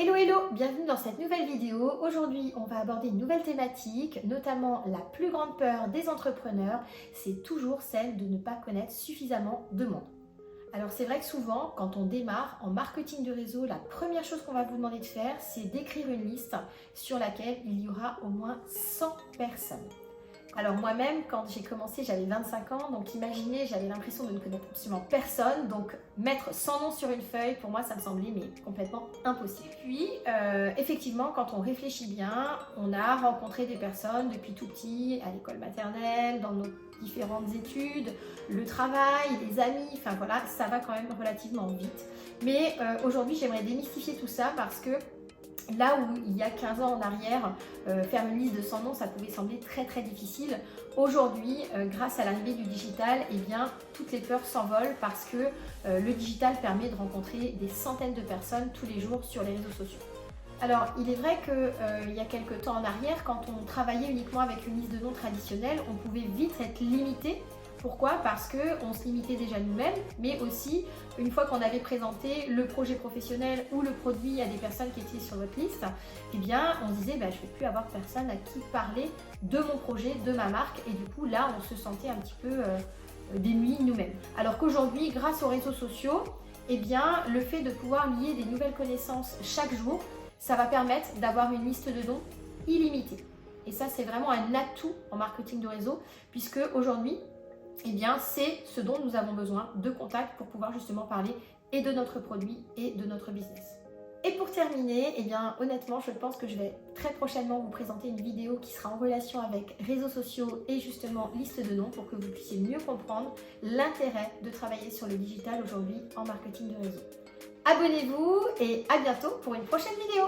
Hello hello, bienvenue dans cette nouvelle vidéo. Aujourd'hui, on va aborder une nouvelle thématique, notamment la plus grande peur des entrepreneurs, c'est toujours celle de ne pas connaître suffisamment de monde. Alors c'est vrai que souvent, quand on démarre en marketing de réseau, la première chose qu'on va vous demander de faire, c'est d'écrire une liste sur laquelle il y aura au moins 100 personnes. Alors moi-même, quand j'ai commencé, j'avais 25 ans, donc imaginez, j'avais l'impression de ne connaître absolument personne, donc mettre 100 noms sur une feuille, pour moi, ça me semblait mais complètement impossible. Puis, effectivement, quand on réfléchit bien, on a rencontré des personnes depuis tout petit, à l'école maternelle, dans nos différentes études, le travail, les amis, enfin voilà, ça va quand même relativement vite. Mais aujourd'hui, j'aimerais démystifier tout ça parce que là où il y a 15 ans en arrière, faire une liste de 100 noms, ça pouvait sembler très très difficile. Aujourd'hui, grâce à l'arrivée du digital, eh bien, toutes les peurs s'envolent parce que le digital permet de rencontrer des centaines de personnes tous les jours sur les réseaux sociaux. Alors, il est vrai qu'il y a quelques temps en arrière, quand on travaillait uniquement avec une liste de noms traditionnelle, on pouvait vite être limité. Pourquoi? Parce qu'on se limitait déjà nous-mêmes, mais aussi, une fois qu'on avait présenté le projet professionnel ou le produit à des personnes qui étaient sur votre liste, eh bien, on se disait, je ne vais plus avoir personne à qui parler de mon projet, de ma marque, et du coup, là, on se sentait un petit peu démunis nous-mêmes. Alors qu'aujourd'hui, grâce aux réseaux sociaux, eh bien, le fait de pouvoir lier des nouvelles connaissances chaque jour, ça va permettre d'avoir une liste de noms illimitée. Et ça, c'est vraiment un atout en marketing de réseau, puisque aujourd'hui, eh bien, c'est ce dont nous avons besoin de contacts pour pouvoir justement parler et de notre produit et de notre business. Et pour terminer, eh bien, honnêtement, je pense que je vais très prochainement vous présenter une vidéo qui sera en relation avec réseaux sociaux et justement liste de noms pour que vous puissiez mieux comprendre l'intérêt de travailler sur le digital aujourd'hui en marketing de réseau. Abonnez-vous et à bientôt pour une prochaine vidéo.